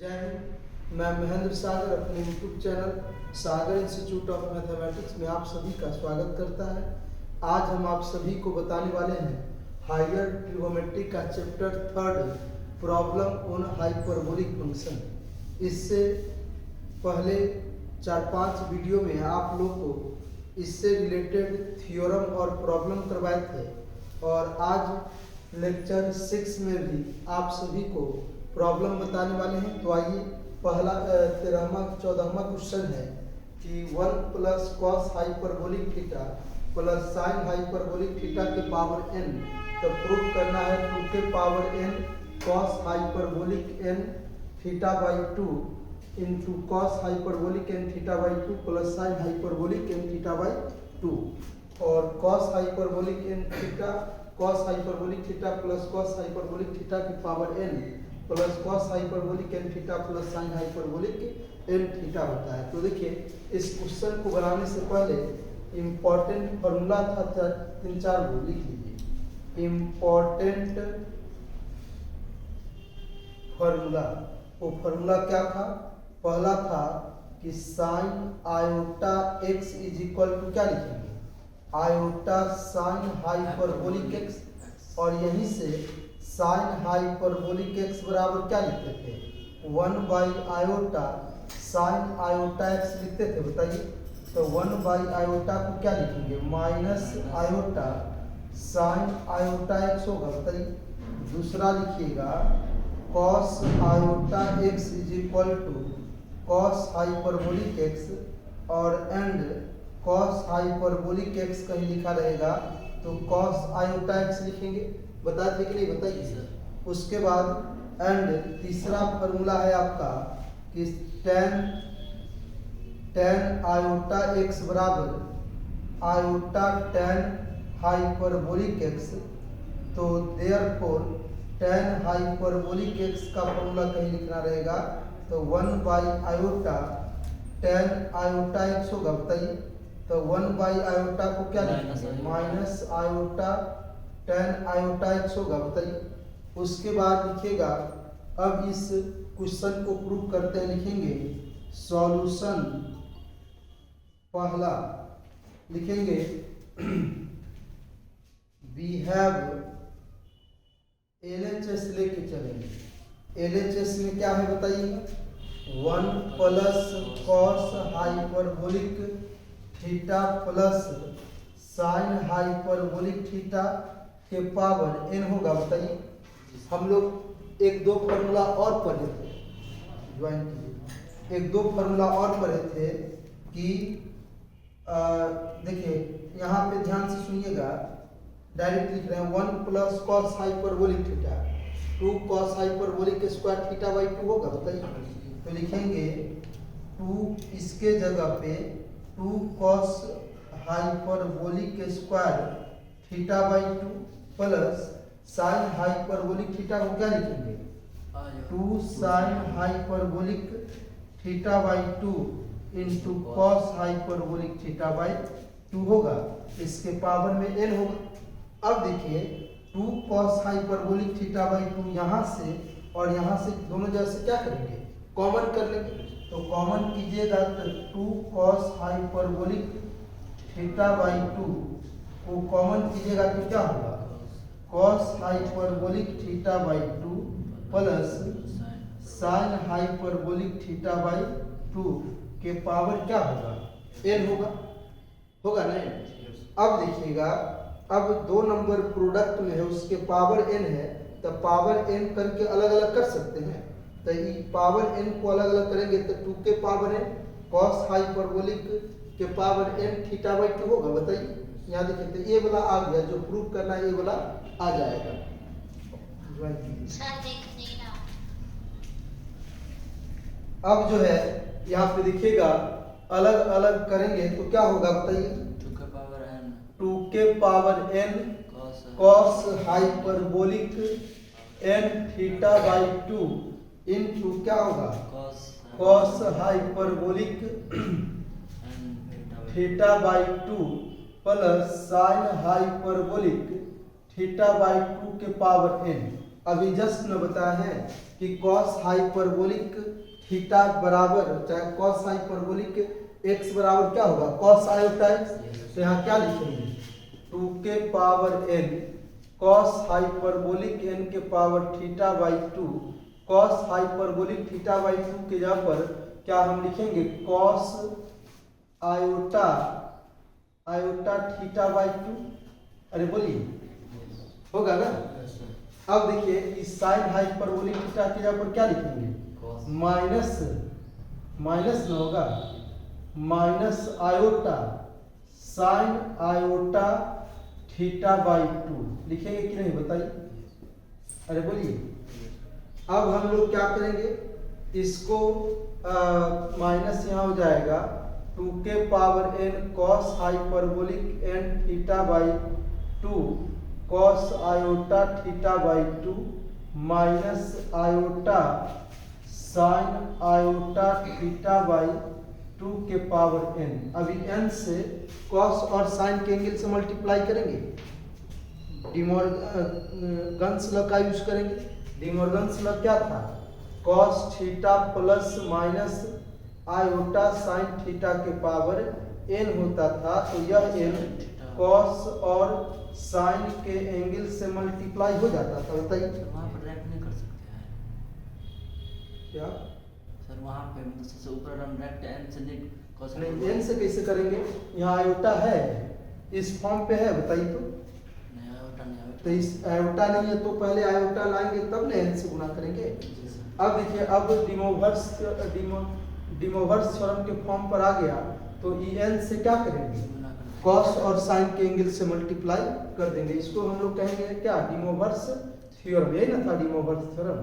जय हिंद। मैं महेंद्र सागर अपने YouTube channel Sagar institute of mathematics में आप सभी का स्वागत करता है। आज हम आप सभी को बताने वाले हैं हायर ट्रिग्नोमेट्री का chapter 3 problem on hyperbolic function. इससे पहले 4-5 वीडियो में आप लोग को इससे रिलेटेड थ्योरम और प्रॉब्लम करवाए थे और आज लेक्चर 6 में भी आप सभी को प्रॉब्लम बताने वाले हैं। तो आइए, पहला 13वां क्वेश्चन है कि 1 plus cos hyperbolic theta plus sine hyperbolic theta के पावर n, तो प्रूव करना है 2 के power n cos hyperbolic n theta by 2 into cos hyperbolic n theta by 2 plus sine hyperbolic n theta by 2 और cos hyperbolic n theta cos hyperbolic theta plus cos hyperbolic theta की power n plus cos hyperbolic n theta plus sine hyperbolic n theta होता है। तो देखिए, इस question को बनाने से पहले इम्पोर्टेंट फॉर्मूला था 3-4 वो लिख लीजिए। इम्पोर्टेंट फॉर्मूला, वो फॉर्मूला क्या था? पहला था कि sine iota x is equal to क्या लिखेंगे? आयोटा साइन हाइपरबोलिक x, और यहीं से साइन हाइपरबोलिक x बराबर क्या लिखते थे? 1 by iota sine iota x लिखते थे, बताइए। तो 1 बाई आयोटा को क्या लिखेंगे? Minus iota sine iota x होगा, बताइए। दूसरा लिखिएगा cos iota x is equal to cos hyperbolic x, और एंड कॉस हाइपरबोलिक x कहीं लिखा रहेगा तो कॉस आयोटा x लिखेंगे, बताते कि नहीं? बताइए। उसके बाद एंड तीसरा फॉर्मूला है आपका कि टेन आयोटा x बराबर आयोटा टेन हाइपरबोलिक x, तो देयरफॉर टेन हाइपरबोलिक x का फॉर्मूला कहीं लिखना रहेगा तो 1 by iota tan iota x होगा, बताइए। तो 1 बाई आयोटा को क्या लिखेंगे? Minus iota tan iota x होगा, बताइए। उसके बाद लिखिएगा, अब इस क्वेश्चन को प्रूव करते हैं, लिखेंगे सॉल्यूशन। पहला लिखेंगे वी हैव LHS लेके चलेंगे। LHS में क्या है बताइएगा? 1 plus cos hyperbolic theta plus sine hyperbolic theta के पावर n होगा, बताइए। हम लोग 1-2 फॉर्मूला और पढ़े थे, ज्वाइन कीजिए। 1-2 फॉर्मूला और पढ़े थे कि देखिए यहाँ पे ध्यान से सुनिएगा, डायरेक्ट लिख रहे हैं 1 plus cos hyperbolic theta 2 cos hyperbolic square theta by 2 होगा, बताइए। तो लिखेंगे 2 इसके जगह पे 2 cos hyperbolic square theta by 2 plus sine hyperbolic theta को क्या लिखेंगे? 2 sign hyperbolic theta by 2 into cos hyperbolic theta by 2 होगा, इसके पावर में n होगा। अब देखिए 2 कॉस हाइपरबोलिक थीटा बाई 2 यहाँ से और यहाँ से दोनों जगह से क्या करेंगे? कॉमन कर लेंगे। तो कॉमन कीजिएगा तो 2 कॉस हाइपरबोलिक थीटा बाई 2 को कॉमन कीजिएगा तो क्या होगा? Cos hyperbolic theta by 2 plus sine hyperbolic theta by 2 के पावर क्या होगा? n होगा ना? अब देखिएगा, अब 2 नंबर प्रोडक्ट में है, उसके पावर n है, तो पावर n करके अलग अलग कर सकते हैं। तो ये पावर n को अलग अलग करेंगे तो 2 के पावर n कॉस हाइपरबोलिक के पावर n थीटा बाई 2 होगा, बताइए। यहाँ देखिए तो ये वाला आ गया, जो प्रूव करना है ये वाला आ जाएगा। अब जो है यहाँ पे देखिएगा अलग अलग करेंगे तो क्या होगा, बताइए। 2 के power n cos hyperbolic n theta by 2 into क्या होगा? Cos hyperbolic theta by 2 plus sine hyperbolic theta by 2 के पावर n। अभी जस्ट न बताया है कि कॉस हाइपरबोलिक थीटा बराबर, चाहे कॉस हाइपरबोलिक एक्स बराबर क्या होगा, कॉस आयोटा एक्स। तो यहाँ क्या लिखेंगे, 2 के power n cos hyperbolic n के power theta by 2, cos hyperbolic theta by 2 के जगह पर क्या हम लिखेंगे, कॉस आयोटा थीटा बाई 2। अरे बोलिए, होगा ना। अब देखिए इस साइन हाइपरबोलिक थीटा के जगह पर क्या लिखेंगे, माइनस न होगा, minus iota sine iota theta by 2 लिखेंगे कि नहीं बताइए। अरे बोलिए, अब हम लोग क्या करेंगे, इसको माइनस यहाँ हो जाएगा 2 के power n cos hyperbolic n theta by 2 cos iota theta by 2 minus iota sine iota theta by 2 के पावर n। अभी n से कॉस और साइन के एंगल से मल्टीप्लाई करेंगे, डिमॉर्गन्स लॉ का यूज करेंगे। डिमॉर्गन्स लॉ क्या था, cos theta plus minus iota sine theta के पावर n होता था। तो यह n कॉस और साइन के एंगल से मल्टीप्लाई हो जाता था। बताइए वहाँ पर रैप नहीं कर सकते हैं क्या सर, वहाँ पे मतलब सबसे ऊपर हम रैप n से देख cos नहीं, n से कैसे करेंगे, यहाँ आयोटा है, इस फॉर्म पे है, बताइए तो। नहीं आयोटा नहीं, आयोटा तो इस आयोटा नहीं है तो पहले आयोटा लाएंगे तब न n से गुना करेंगे। जी सर। अब देखिए, अब डिमोवर्स थ्योरम के फॉर्म पर आ गया तो en से क्या करेंगे, गुना करना। कॉस और साइन के एंगल से मल्टीप्लाई कर देंगे। इसको हम लोग कहेंगे क्या, डिमोवर्स थ्योरम। यही ना था डिमोवर्स थ्योरम।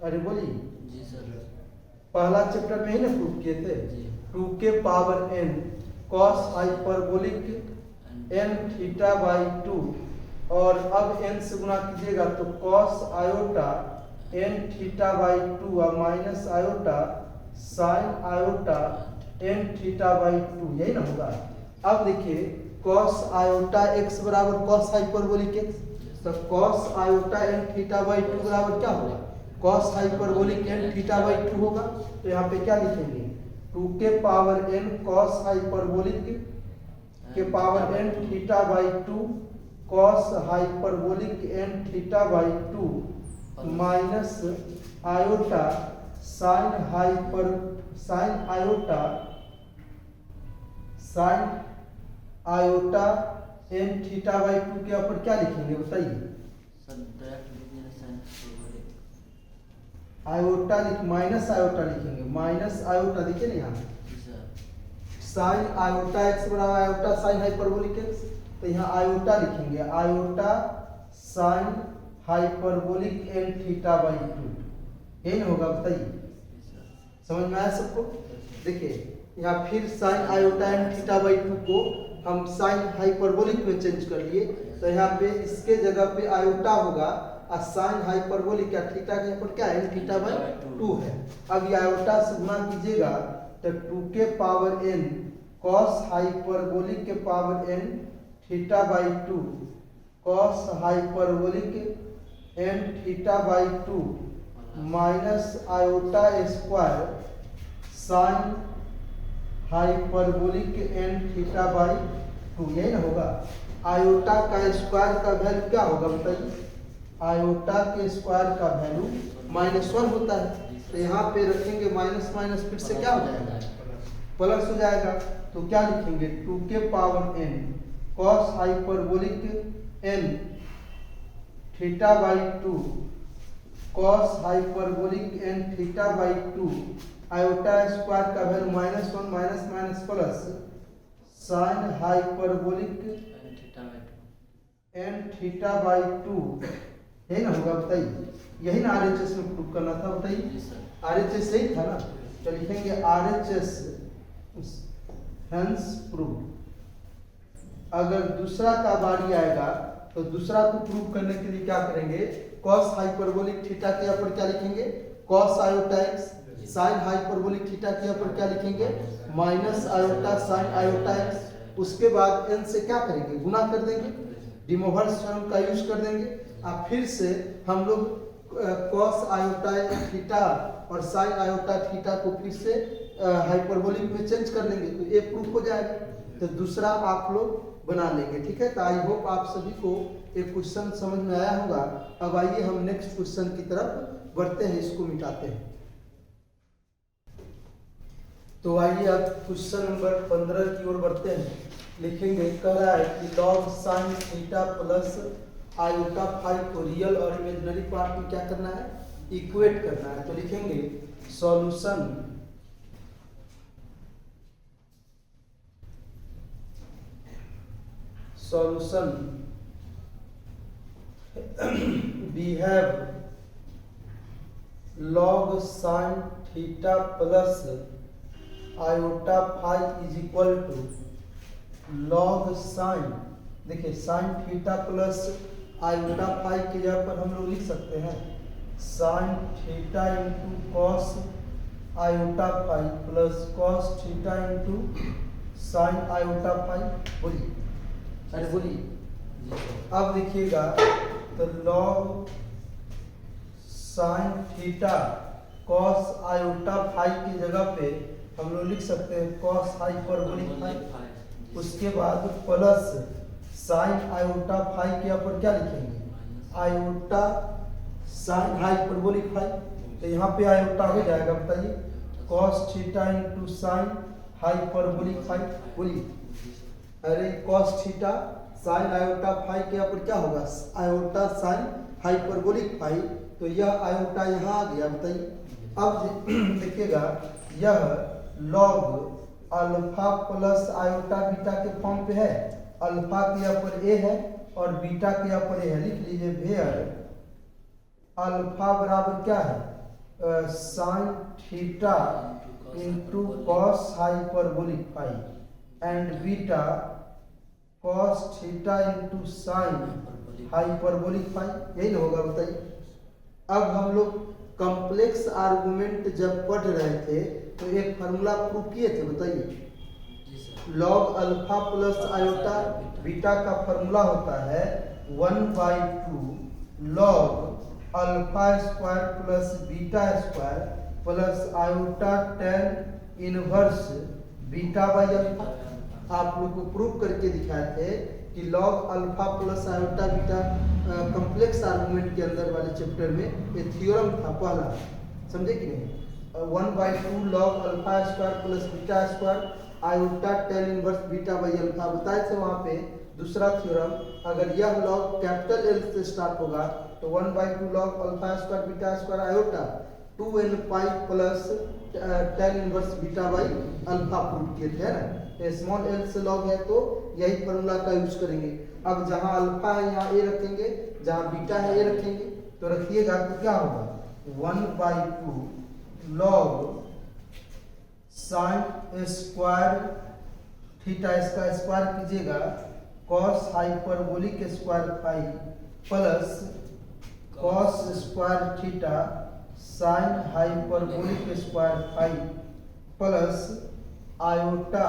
अरे बोलिए, जी सर। पहला चैप्टर में ही ना प्रूव किए थे, जी 2 के power n cos hyperbolic n theta by 2 और अब n से गुना कीजिएगा तो cos iota n theta by 2 और minus iota sine iota n theta by 2, यही ना होगा। अब देखिए कॉस आयोटा x बराबर कॉस हाइपरबोलिक x, तो cos iota n theta by 2 बराबर क्या होगा, cos hyperbolic n theta by 2 होगा। तो यहाँ पे क्या लिखेंगे, 2 के पावर n कॉस हाइपरबोलिक के power n theta by 2 cos hyperbolic n theta by 2 minus iota sine iota n theta by 2 के ऊपर क्या लिखेंगे बताइए। सर डायरेक्ट लिख दिया sine hyperbolic iota minus iota लिखेंगे, माइनस आयोटा देखिए ना यहाँ जी सर। साइन आयोटा एक्स बराबर आयोटा साइन हाइपरबोलिक एक्स, तो यहाँ आयोटा लिखेंगे, iota sine hyperbolic n theta by 2, यही ना होगा बताइए। जी सर। समझ में आया सबको। देखिए यहाँ फिर sine iota n theta by 2 को हम साइन हाइपरबोलिक में चेंज कर लिए, तो यहाँ पे इसके जगह पे आयोटा होगा और साइन हाइपरबोलिक या थीटा के यहाँ पर क्या है, थीटा बाई 2 है। अब ये आयोटा से गुना कीजिएगा तो 2 के पावर n कॉस हाइपरबोलिक के power n theta by 2 cos hyperbolic n theta by 2 minus iota square sine hyperbolic n theta by 2, यही ना होगा। आयोटा का स्क्वायर का वैल्यू क्या होगा बताइए, आयोटा के स्क्वायर का वैल्यू -1 होता है। तो यहाँ पे रखेंगे माइनस माइनस फिर से क्या हो जाएगा, प्लस हो जाएगा। तो क्या लिखेंगे, 2 के power n cos hyperbolic n theta by 2 cos hyperbolic n theta by 2 iota square का value -1 minus minus plus sine hyperbolic n theta by 2, यही ना होगा बताइए। यही ना RHS में प्रूव करना था बताइए, RHS यही था ना। तो लिखेंगे RHS हेंस प्रूव। अगर दूसरा का बारी आएगा तो दूसरा को प्रूव करने के लिए क्या करेंगे, कॉस हाइपरबोलिक थीटा के ऊपर क्या लिखेंगे, cos iota x, sign hyperbolic theta के ऊपर क्या लिखेंगे, minus iota sine iota x. उसके बाद n से क्या करेंगे, गुना कर देंगे। डी मोवर्स थ्योरम का यूज कर देंगे। अब फिर से हम लोग कॉस आयोटा थीटा और साइन आयोटा थीटा को फिर से हाइपरबोलिक में चेंज कर लेंगे, तो ये प्रूफ हो जाएगा। तो दूसरा आप लोग बना लेंगे, ठीक है। तो आई होप आप सभी को एक क्वेश्चन समझ में आया होगा। अब आइए हम नेक्स्ट क्वेश्चन की तरफ बढ़ते हैं, इसको मिटाते हैं। तो आइए अब क्वेश्चन नंबर 15 की ओर बढ़ते हैं। लिखेंगे, कह रहा है कि log sine theta plus iota phi को रियल और इमेजिनरी पार्ट में क्या करना है, इक्वेट करना है। तो लिखेंगे solution we have log sin theta plus iota phi is equal to log sin, देखिए sin theta plus iota phi की जगह पर हम लोग लिख सकते हैं sin theta into cos iota phi plus cos theta into sine iota phi. बोलिए, अरे बोलिए। अब देखिएगा, तो log sine theta cos iota phi की जगह पे हम लोग लिख सकते हैं कॉस हाइपरबोलिक फाई, उसके बाद प्लस साइन आयोटा फाई के ऊपर क्या लिखेंगे, आयोटा साइन हाइपरबोलिक फाई। तो यहाँ पे आयोटा हो जाएगा, बताइए, cos theta into sine hyperbolic phi. बोलिए, अरे cos theta sine iota phi के ऊपर क्या होगा, आयोटा साइन हाइपरबोलिक फाई। तो यह आयोटा यहाँ आ गया, बताइए। अब देखिएगा, यह log alpha plus iota beta के फॉर्म पे है। अल्फा के यहाँ पर ए है और बीटा के यहाँ पर ए है। लिख लीजिए, वेयर अल्फा बराबर क्या है, sine theta into cos hyperbolic phi and beta cos theta into sine hyperbolic phi. यही ना होगा, बताइए। अब हम लोग कॉम्प्लेक्स आर्गुमेंट जब पढ़ रहे थे तो एक फार्मूला प्रूव किए थे, बताइए। Log alpha plus iota beta का फार्मूला होता है 1/2 log alpha square plus beta square plus iota tan inverse beta by alpha. आप लोग को प्रूव करके दिखाए थे कि log alpha plus iota beta complex argument के अंदर वाले चैप्टर में ये थ्योरम था पहला, समझे कि नहीं। 1/2 log alpha square plus beta square iota tan inverse beta by alpha बताए थे वहाँ पे। दूसरा थ्योरम, अगर यह लॉग कैपिटल एल से स्टार्ट होगा तो 1/2 log alpha square beta square iota 2n pi plus tan inverse beta by alpha prove किए थे, है ना। स्मॉल एल से लॉग है तो यही फॉर्मूला का यूज करेंगे। अब जहाँ अल्फा है यहाँ ए रखेंगे, जहाँ बीटा है ए रखेंगे। तो रखिएगा तो क्या होगा, 1/2 लॉग साइन स्क्वायर थीटा, इसका स्क्वायर कीजिएगा cos hyperbolic square phi plus cos square theta sine hyperbolic square phi plus iota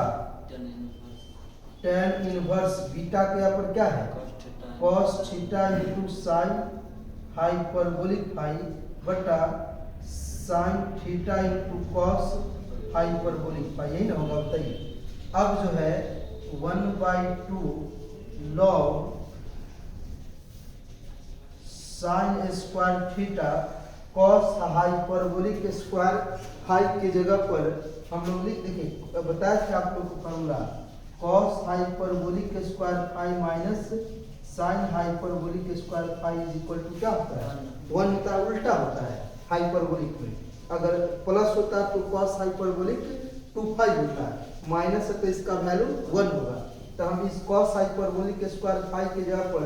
tan inverse beta के यहाँ पर क्या है, cos theta into sine hyperbolic phi बटा sine theta into cos hyperbolic phi. यही ना होगा, बताइए। अब जो है 1/2 log sine square theta cos hyperbolic square phi की जगह पर हम लोग लिख, देखिए बताया था आप लोग को formula, cos hyperbolic square phi minus sine hyperbolic square phi is equal to क्या होता है, 1 होता है, उल्टा होता है हाइपरबोलिक में। अगर प्लस होता है तो कॉस हाइपरबोलिक 2 होता है, माइनस है तो इसका वैल्यू 1 होगा। तो हम इस कॉस हाइपरबोलिक स्क्वायर फाई की जगह पर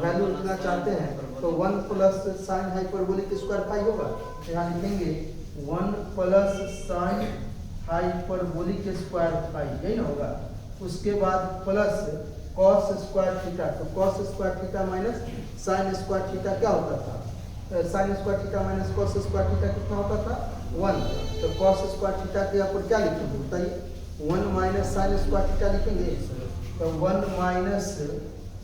वैल्यू लिखना चाहते हैं तो 1 plus sine hyperbolic square phi होगा। तो यहाँ लिखेंगे 1 plus sine hyperbolic square phi, यही ना होगा। उसके बाद प्लस कॉस स्क्वायर थीटा, तो cos square theta minus sine square theta क्या होता था, sine square theta minus cos square theta कितना होता था, 1। तो कॉस स्क्वायर थीटा के यहाँ पर क्या लिखेंगे, बताइए। 1 माइनस साइन स्क्वायर थीटा लिखेंगे, तो 1 minus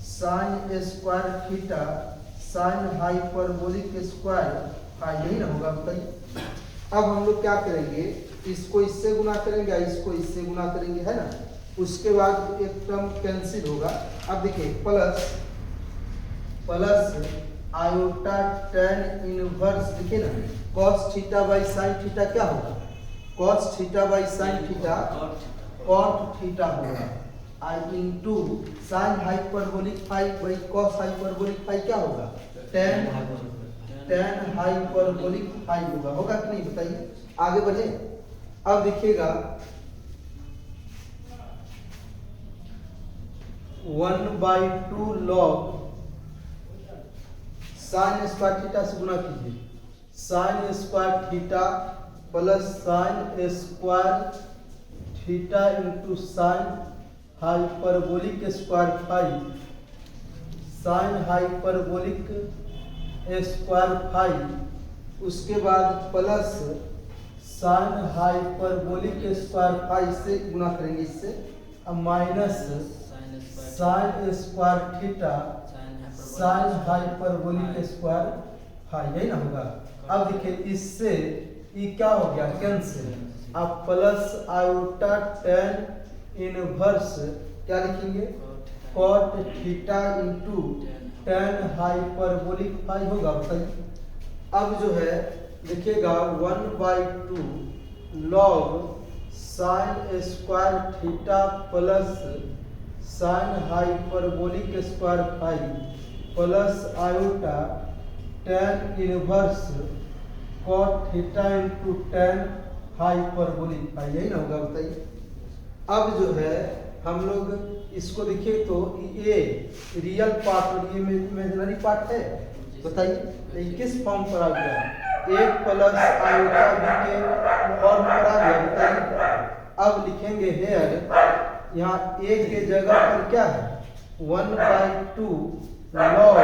sine square theta sine hyperbolic square phi, यही ना होगा बताइए। अब हम लोग क्या करेंगे, इसको इससे गुना करेंगे, इसको इससे गुना करेंगे, है ना। उसके बाद एक टर्म कैंसिल होगा। अब देखिए प्लस आयोटा tan इनवर्स, देखिए ना, cos theta by sine theta क्या होगा, cos थीटा बाई साइन थीटा cot थीटा होगा, i into sine hyperbolic phi by cos hyperbolic phi क्या होगा, tan हाइपरबोलिक फाई होगा कि नहीं बताइए। आगे बढ़े। अब देखिएगा 1/2 log साइन स्क्वायर थीटा से गुना कीजिए, sine square theta plus sine square theta into sine hyperbolic square phi, sine hyperbolic square phi, उसके बाद plus sine hyperbolic square phi से गुना करेंगे इससे, अब minus sine square theta sine hyperbolic square phi, यही ना होगा। अब देखिए इससे ये क्या हो गया, कैंसिल। अब प्लस आयोटा tan इनवर्स क्या लिखेंगे, cot theta into tan hyperbolic phi होगा बताइए। अब जो है देखिएगा 1/2 log sine square theta plus sine hyperbolic square phi plus iota tan inverse cot theta into tan hyperbolic phi, यही ना होगा बताइए। अब जो है हम लोग इसको देखिए तो ये रियल पार्ट और ये इमेजिनरी पार्ट है, बताइए ये किस फॉर्म पर आ गया, एक प्लस आयोटा बी के फॉर्म पर आ गया बताइए। अब लिखेंगे हेयर, यहाँ ए के जगह पर क्या है 1/2 log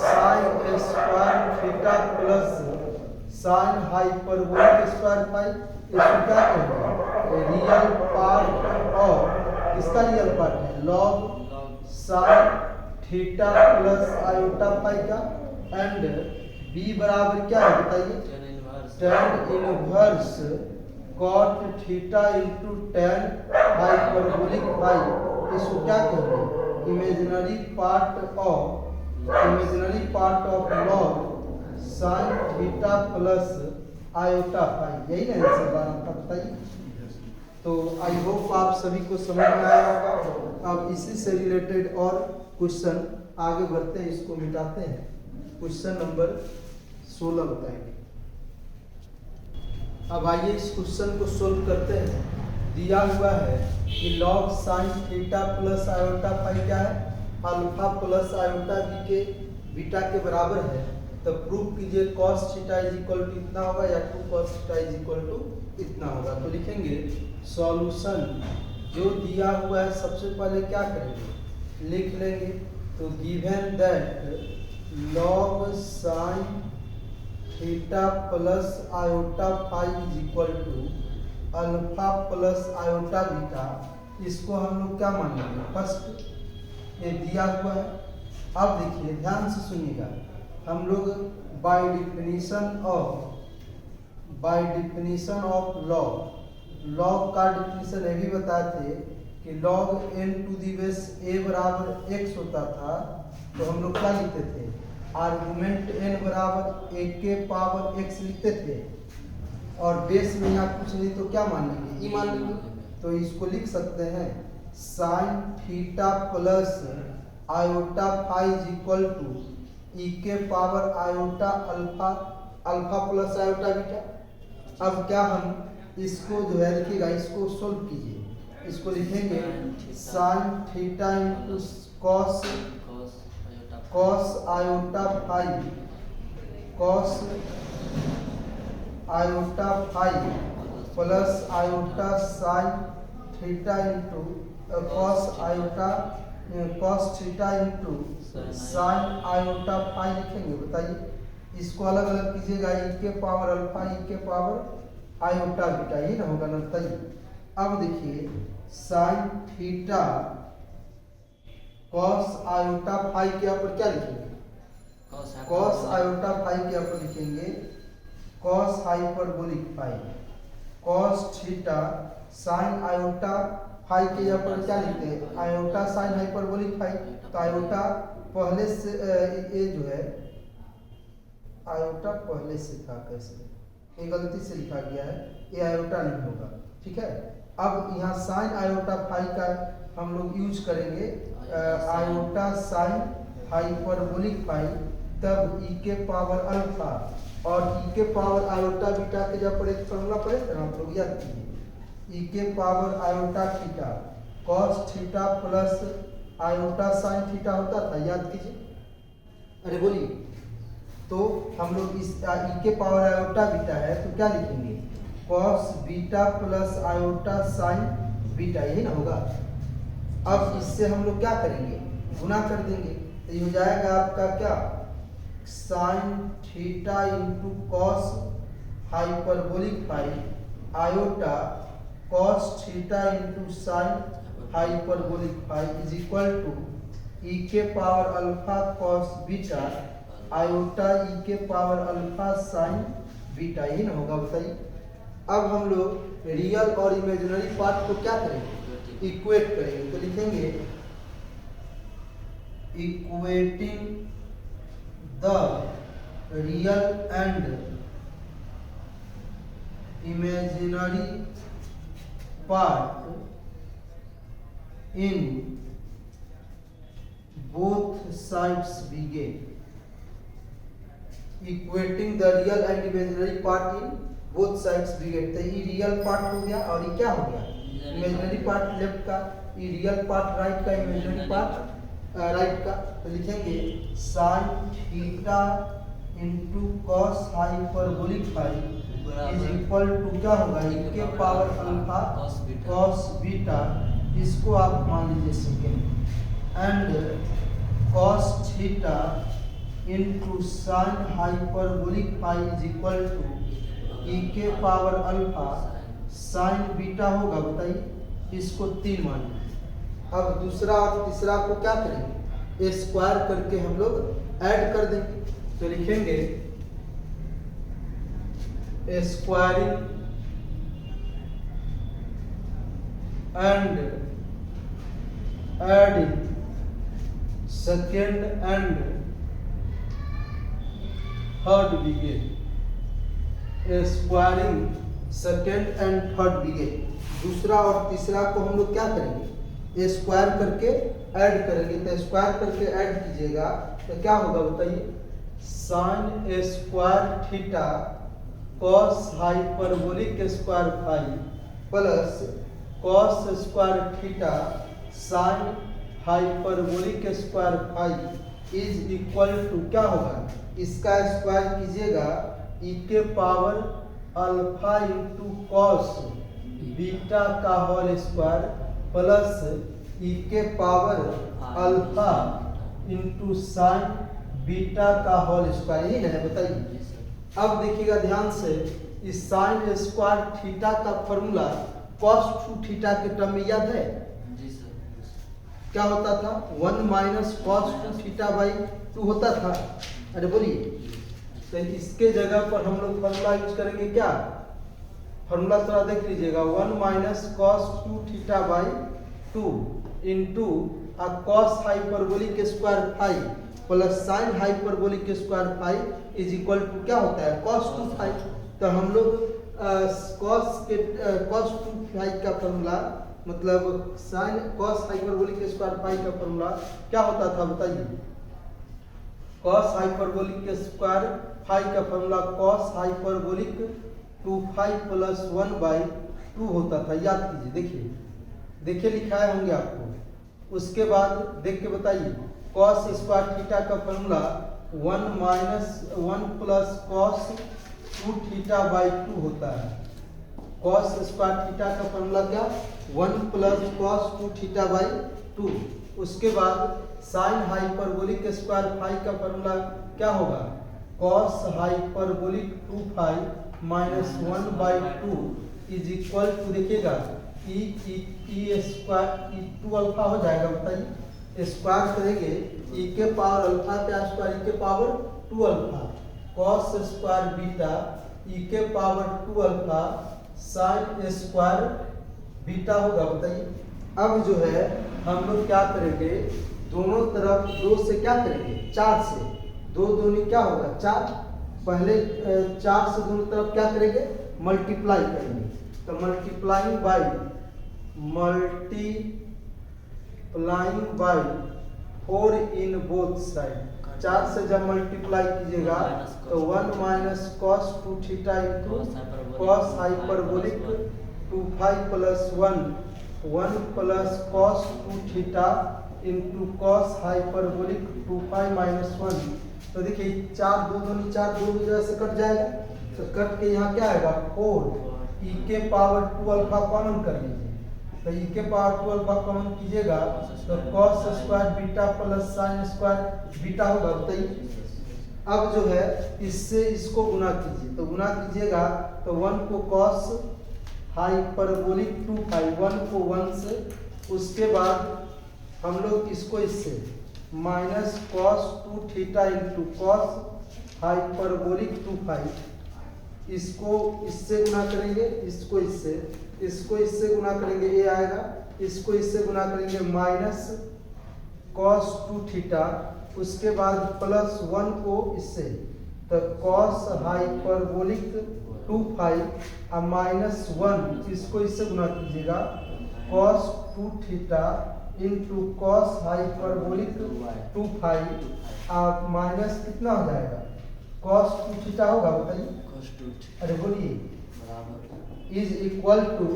sine square theta plus sine hyperbolic square phi, इसको क्या कहेंगे रियल पार्ट ऑफ, इसका रियल पार्ट है log sine theta plus iota phi का, एंड बी बराबर क्या है बताइए tan inverse cot theta into tan hyperbolic phi, इसको क्या कहेंगे imaginary part of log sine theta plus iota phi, यही ना आंसर आपका बताइए। तो आई होप आप सभी को समझ में आया होगा। अब इसी से रिलेटेड और क्वेश्चन आगे बढ़ते हैं, इसको मिटाते हैं, क्वेश्चन नंबर 16 बताएंगे। अब आइए इस क्वेश्चन को सोल्व करते हैं। दिया हुआ है कि log sine theta plus iota phi क्या है, अल्फा प्लस आयोटा बीटा के बराबर है, तो प्रूव कीजिए cos theta is equal to इतना होगा या 2 cos theta is equal to इतना होगा। तो लिखेंगे सॉल्यूशन, जो दिया हुआ है सबसे पहले क्या करेंगे लिख लेंगे, तो given that log sine theta plus iota phi is equal to alpha plus iota beta, इसको हम लोग क्या मान लेंगे फर्स्ट, ये दिया हुआ है। अब देखिए ध्यान से सुनिएगा, हम लोग बाय डिफिनीशन ऑफ लॉग का डिफिनीशन ये भी बताए थे कि log n to the base a बराबर x होता था, तो हम लोग क्या लिखते थे आर्गुमेंट n बराबर a के पावर x लिखते थे, और बेस में यहाँ कुछ नहीं तो क्या मान लेंगे ई मान लेंगे। तो इसको लिख सकते हैं sine theta plus iota phi is equal to e के power iota alpha plus iota beta. अब क्या हम इसको जो है देखिएगा, इसको सोल्व कीजिए, इसको लिखेंगे sine theta into cos iota phi plus iota sine theta into cos theta into sine iota phi लिखेंगे बताइए। इसको अलग अलग कीजिएगा, ई के पावर अल्फा ई के पावर आयोटा बीटा, ये ना होगा ना बताइए। अब देखिए sine theta cos iota phi के यहाँ पर क्या लिखेंगे? कॉस आयोटा फाई के यहाँ पर लिखेंगे cos hyperbolic phi, cos theta sine iota phi के यहाँ पर क्या लिखते हैं? Iota sine hyperbolic phi. तो आयोटा पहले से ये जो है आयोटा पहले से था, कैसे ये गलती से लिखा गया है, ये आयोटा नहीं होगा, ठीक है। अब यहाँ साइन आयोटा फाई का हम लोग यूज करेंगे आयोटा साइन हाइपरबोलिक फाई, तब ई के पावर अल्फा और ई के पावर आयोटा बीटा के जब पर एक फॉर्मूला पढ़े थे आप लोग, याद कीजिए। ई के power iota theta cos theta plus iota sine theta होता था, याद कीजिए। अरे बोलिए, तो हम लोग इस ई के पावर आयोटा बीटा है तो क्या लिखेंगे? Cos beta plus iota sign beta, यही ना होगा। अब इससे हम लोग क्या करेंगे? गुना कर देंगे, तो ये हो जाएगा आपका क्या? Sine theta into cos hyperbolic phi iota cos theta into sine hyperbolic phi is equal to e के power alpha cos beta iota e के पावर अल्फा साइन बीटा, ही ना होगा, बताइए। अब हम लोग रियल और इमेजिनरी पार्ट को क्या करेंगे? इक्वेट करेंगे। तो लिखेंगे equating the real and imaginary part in both sides begin. Equating the real and imaginary part in both sides begin. तो ये रियल पार्ट हो गया और ये क्या हो गया? इमेजिनरी पार्ट लेफ्ट का, ये रियल पार्ट राइट का, इमेजिनरी पार्ट राइट का। तो लिखेंगे sine theta into cos hyperbolic phi is equal to क्या होगा? ई के पावर अल्फा कॉस बीटा, इसको आप मान लीजिए second, and cos theta into sine hyperbolic phi is equal to e के पावर अल्फा साइन बीटा होगा, बताइए। इसको 3 मान लीजिए। अब दूसरा और तीसरा को क्या करेंगे? स्क्वायर करके हम लोग ऐड कर देंगे। तो लिखेंगे squaring and adding second and third begin, squaring second and third begin. दूसरा और तीसरा को हम लोग क्या करेंगे? स्क्वायर करके ऐड करेंगे। तो स्क्वायर करके ऐड कीजिएगा तो क्या होगा, बताइए। Sine square theta cos hyperbolic square phi plus cos square theta sine hyperbolic square phi is equal to क्या होगा? इसका स्क्वायर कीजिएगा ई के power alpha into cos beta का होल स्क्वायर प्लस ई के power alpha into sine beta का whole square, यही है, बताइए। अब देखिएगा ध्यान से, इस साइन स्क्वायर थीटा का फॉर्मूला कॉस 2 थीटा के टर्म में याद है? जी सर। क्या होता था? 1 माइनस कॉस 2 थीटा बाई 2 होता था। अरे बोलिए, तो इसके जगह पर हम लोग फॉर्मूला यूज करेंगे क्या? फॉर्मूला थोड़ा देख लीजिएगा। 1 minus cos 2 theta by 2 into cos hyperbolic square phi plus sine hyperbolic square phi is equal to क्या होता है? Cos 2 phi. तो हम लोग कॉस 2 फाई का फॉर्मूला मतलब sine cos hyperbolic square phi का फॉर्मूला क्या होता था, बताइए। कॉस हाइपरबोलिक स्क्वायर फाई का formula cos hyperbolic 2 phi plus 1 by 2 होता था, याद कीजिए। देखिए लिखाए होंगे आपको। उसके बाद देख के बताइए। कॉस स्क्वायर थीटा का formula 1 minus 1 plus cos 2 theta by 2 होता है। कॉस स्क्वायर थीटा का फॉर्मूला क्या? 1 प्लस कॉस 2 थीटा बाई 2। उसके बाद साइन हाइपरबोलिक स्क्वायर फाई का फॉर्मूला क्या होगा? Cos hyperbolic 2 phi minus 1 by 2 is equal to, देखिएगा, ई स्क्वायर 2 अल्फा हो जाएगा, बताइए। स्क्वायर करेंगे ई के पावर अल्फा क्या स्क्वायर ई के power 2 alpha cos square beta e के power 2 alpha sine square beta होगा। बताइए अब जो है हम लोग क्या करेंगे, दोनों तरफ 2 से क्या करेंगे 4 से, 2 दूनी क्या होगा 4, पहले 4 से दोनों तरफ क्या करेंगे मल्टीप्लाई करेंगे। तो multiplying by 4 in both side, 4 से जब मल्टीप्लाई कीजिएगा तो 1 minus cos 2 theta into cos hyperbolic 2 phi plus 1 plus cos 2 theta into cos hyperbolic 2 phi minus 1। तो देखिए 4 2 दूनी 4 2 की वजह से कट जाएगा, तो कट के यहाँ क्या आएगा 4 ई के पावर 2 अल्फा कॉमन कर लीजिए। तो ई के पावर 2 अल्फा कॉमन कीजिएगा तो cos square beta plus sine square beta होगा। बताइए अब जो है इससे इसको गुना कीजिए, तो गुना कीजिएगा तो 1 को कॉस हाइपरबोलिक 2 फाई 1 को 1 से, उसके बाद हम लोग इसको इससे minus cos 2 theta into cos hyperbolic 2 phi, इसको इससे गुना करेंगे, इसको इससे गुना करेंगे ये आएगा, इसको इससे गुना करेंगे माइनस कॉस 2 थीटा, उसके बाद प्लस 1 को इससे, तो कॉस हाइपरबोलिक 2 फाई और माइनस 1 इसको इससे गुना कीजिएगा cos 2 theta into cos hyperbolic 2 phi और माइनस कितना हो जाएगा कॉस 2 थीटा होगा। बताइए अरे बोलिए इज इक्वल टू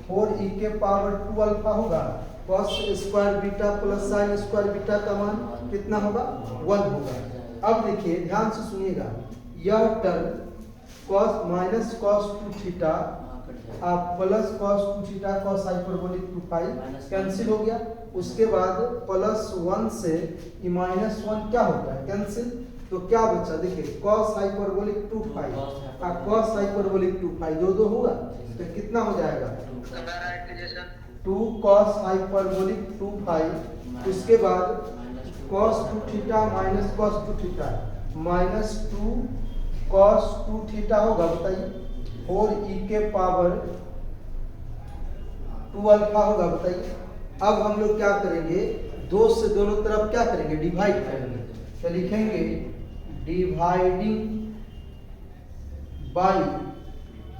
4 ई के पावर 2 अल्फा होगा, cos square beta plus sine square beta का मान कितना होगा 1 होगा। अब देखिए ध्यान से सुनिएगा, यह term cos minus cos 2 theta आप plus cos 2 theta cos hyperbolic 2 pi cancel हो गया, उसके बाद प्लस 1 से माइनस 1 क्या होता है कैंसिल, तो क्या बचा देखिए कॉस हाइपरबोलिक 2 पाई और कॉस हाइपरबोलिक 2 पाई 2 होगा, तो कितना हो जाएगा 2 कॉस हाइपरबोलिक 2 पाई, उसके बाद cos 2 theta minus cos 2 theta minus 2 cos 2 theta होगा। बताइए 4 ई के पावर 2 अल्फा होगा। बताइए अब हम लोग क्या करेंगे, 2 से दोनों तरफ क्या करेंगे डिवाइड करेंगे, तो लिखेंगे dividing by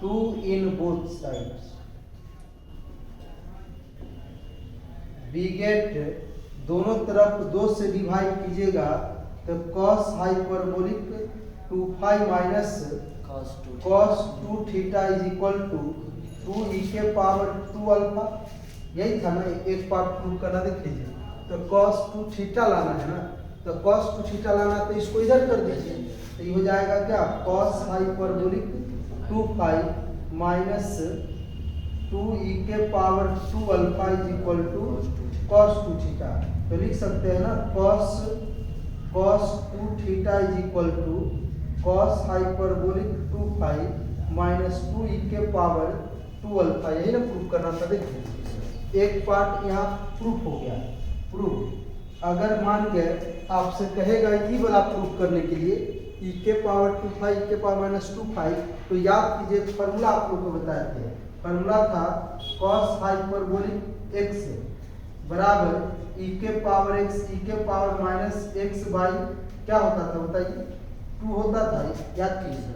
2 in both sides, we get दोनों तरफ 2 से डिवाइड कीजिएगा तो cos hyperbolic 2 phi minus cos 2 theta is equal to 2 e के पावर 2 अल्फा, यही था ना एक पार्ट प्रूव करना। देख लीजिए तो कॉस 2 थीटा लाना है ना, तो कॉस 2 थीटा लाना तो इसको इधर कर दीजिए, तो ये हो जाएगा क्या cos hyperbolic 2 phi minus 2 e के power 2 alpha is equal to cos 2 theta, तो लिख सकते हैं ना cos 2 theta is equal to cos hyperbolic 2 phi minus 2 e के पावर 2 अल्फा, यही ना प्रूफ करना था। देखिए एक पार्ट यहाँ प्रूफ हो गया, प्रूफ अगर मान गए आपसे कहेगा ये वाला प्रूफ करने के लिए ई के पावर 2 फाई ई के पावर माइनस 2 फाई, तो याद कीजिए फॉर्मूला आप लोग को बताए थे, फॉर्मूला था कॉस हाइपरबोलिक x बराबर ई के पावर x ई के पावर माइनस x बाई क्या होता था बताइए 2 होता था, याद कीजिए।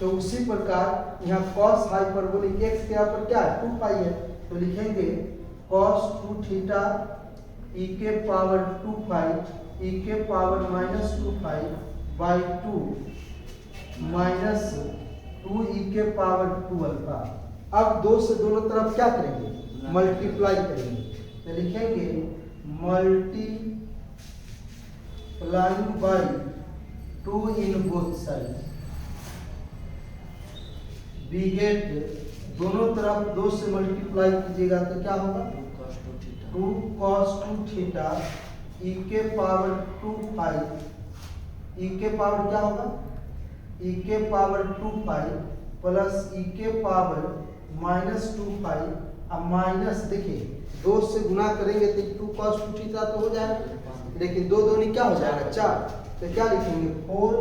तो उसी प्रकार यहाँ कॉस हाइपरबोलिक x के यहाँ पर क्या है 2 पाई है, तो लिखेंगे कॉस 2 थीटा ई के पावर 2 फाई ई के power minus 2 phi by 2 minus 2 e के पावर 2 अल्फा। अब 2 से दोनों तरफ क्या करेंगे मल्टीप्लाई करेंगे, तो लिखेंगे multiplying by 2 in both side, we get दोनों तरफ 2 से मल्टीप्लाई कीजिएगा तो क्या होगा 2 cos 2 थीटा ई के पावर 2 पाई, ई के पावर क्या होगा ई के पावर 2 पाई प्लस ई के पावर माइनस 2 पाई अब माइनस देखिए 2 से गुना करेंगे तो 2 cos 2 थीटा तो हो जाएगा, लेकिन 2 दूनी क्या हो जाएगा 4, तो क्या लिखेंगे 4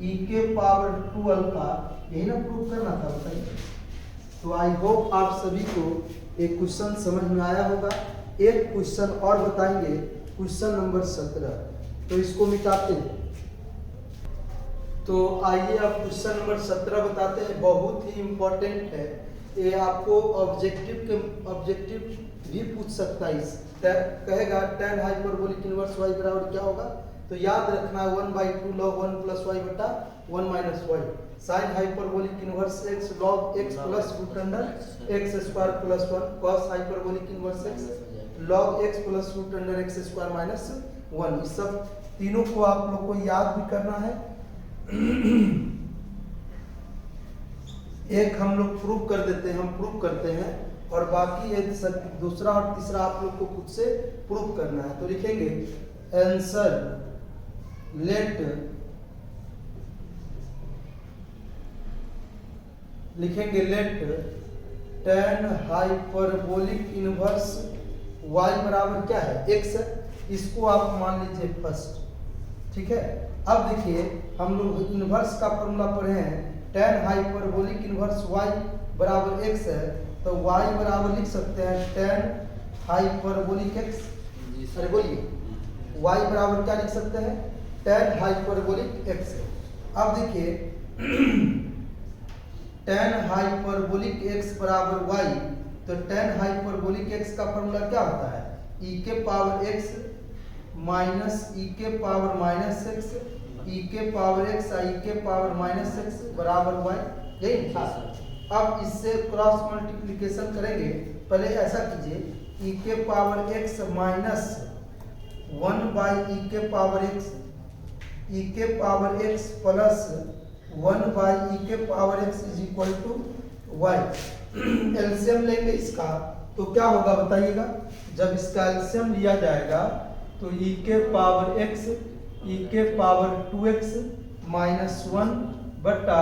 e के पावर 2 अल्फा, यही ना प्रूव करना था बताइए। तो आई होप आप सभी को एक क्वेश्चन समझ में आया होगा। एक क्वेश्चन और बताएंगे, क्वेश्चन नंबर 17, तो इसको मिटाते हैं। तो आइए अब क्वेश्चन नंबर 17 बताते हैं, बहुत ही इंपॉर्टेंट है ये, आपको ऑब्जेक्टिव भी पूछ सकता है। इस कहेगा tan हाइपरबोलिक इनवर्स y बराबर क्या होगा, तो याद रखना 1/2 log 1 plus y बटा 1 minus y, sin hyperbolic inverse x log x plus root under x square plus 1, cos hyperbolic inverse x log x plus root under x square minus 1। इस सब तीनों को आप लोग को याद भी करना है। एक हम लोग प्रूव कर देते हैं, हम प्रूव करते हैं, और बाकी ये दूसरा और तीसरा आप लोग को खुद से प्रूव करना है। तो लिखेंगे आंसर लेट, लिखेंगे let tan hyperbolic inverse y बराबर क्या है x, इसको आप मान लीजिए फर्स्ट, ठीक है। अब देखिए हम लोग इनवर्स का फॉर्मूला पढ़े हैं, tan हाइपरबोलिक इनवर्स y बराबर x है, तो y बराबर लिख सकते हैं tan हाइपरबोलिक x, अरे बोलिए y बराबर क्या लिख सकते हैं tan हाइपरबोलिक x। अब देखिए tan हाइपरबोलिक x बराबर y, तो tan हाइपरबोलिक x का फॉर्मूला क्या होता है e के पावर x माइनस e के पावर माइनस x, e के पावर x e के पावर माइनस x बराबर y, यही था। अब इससे क्रॉस मल्टीप्लिकेशन करेंगे, पहले ऐसा कीजिए e के power x minus 1 by e के पावर x, e के power x plus 1 by e के power x is equal to y। LCM लेंगे इसका तो क्या होगा बताइएगा, जब इसका एलसीएम लिया जाएगा तो e के पावर x e के पावर 2x माइनस 1 बटा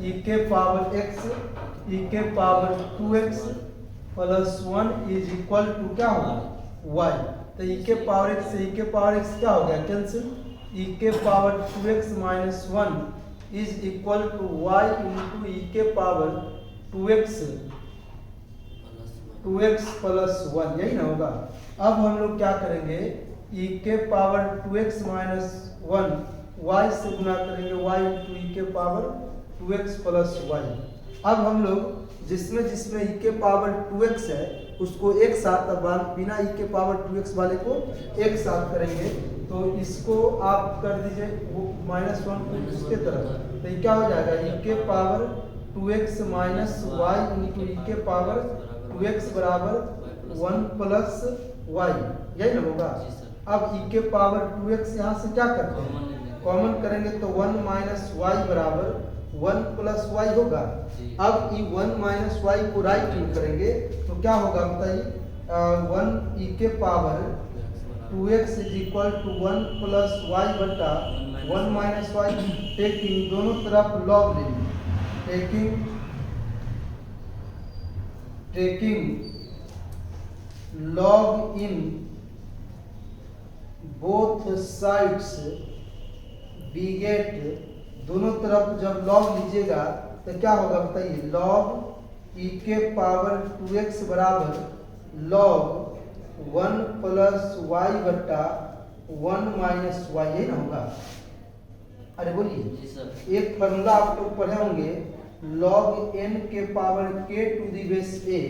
e के पावर x e के power 2x plus 1 is equal to क्या होगा y। तो e के पावर x से e के पावर x क्या हो गया कैंसिल, e के power 2x minus 1 is equal to y into e के पावर 2x प्लस 1, यही ना होगा। अब हम लोग क्या करेंगे, e के पावर 2x माइनस 1 y से गुना करेंगे, y इंटू e के पावर 2x प्लस y। अब हम लोग जिसमें जिसमें e के पावर 2x है उसको एक साथ, अब बिना e के पावर 2x वाले को एक साथ करेंगे, तो इसको आप कर दीजिए वो माइनस 1 उसके तरफ, तो ये क्या हो जाएगा e के power 2x minus y into e के पावर 2x बराबर 1 प्लस y, यही ना होगा। अब e के पावर 2x यहाँ से क्या करते हैं कॉमन करेंगे, तो 1 माइनस y बराबर 1 प्लस y होगा। अब e 1 माइनस y को राइट हैंड करेंगे तो क्या होगा बताइए, 1 e के power 2x is equal to 1 plus y बटा 1 माइनस y, टेकिंग दोनों तरफ लॉग ले लीजिए, taking log in both sides beget, दोनों तरफ जब log लीजिएगा तो क्या होगा बताइए, log e के पावर 2x बराबर log 1 प्लस y बटा 1 माइनस y, यही ना होगा। अरे बोलिए एक फॉर्मूला आप लोग पढ़े होंगे log n के power k to the base a,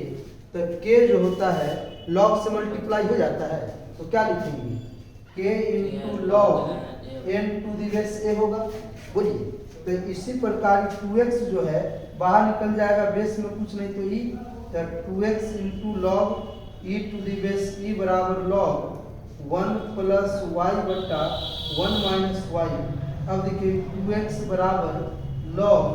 तो k जो होता है log से मल्टीप्लाई हो जाता है, तो क्या लिखेंगे k into log n to the base a होगा। बोलिए तो इसी प्रकार 2x जो है बाहर निकल जाएगा, बेस में कुछ नहीं तो e, तो 2x into log e to the base e बराबर log 1 प्लस y बटा 1 माइनस y। अब देखिए 2x बराबर log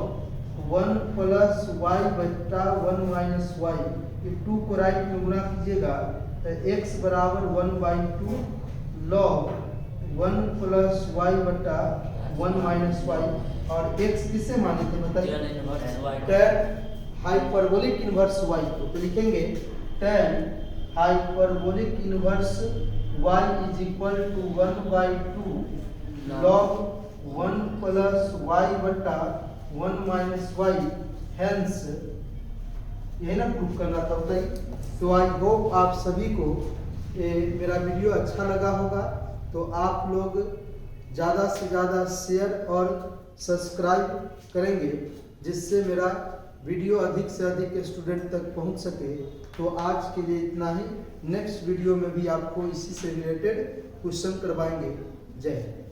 1 प्लस y बटा 1 माइनस y, ये 2 को राइट में गुना कीजिएगा तो x बराबर 1/2 log 1 प्लस y बटा 1 माइनस y, और x किसे माने थे बताइए, tan हाइपरबोलिक इनवर्स y को, तो लिखेंगे tan hyperbolic inverse y is equal to 1/2 log 1 plus y बटा 1 माइनस y, हेंस यही ना प्रूफ करना था बताइए। तो आई होप आप सभी को मेरा वीडियो अच्छा लगा होगा, तो आप लोग ज़्यादा से ज़्यादा शेयर और सब्सक्राइब करेंगे, जिससे मेरा वीडियो अधिक से अधिक स्टूडेंट तक पहुंच सके। तो आज के लिए इतना ही, नेक्स्ट वीडियो में भी आपको इसी से रिलेटेड क्वेश्चन करवाएंगे। जय हिंद।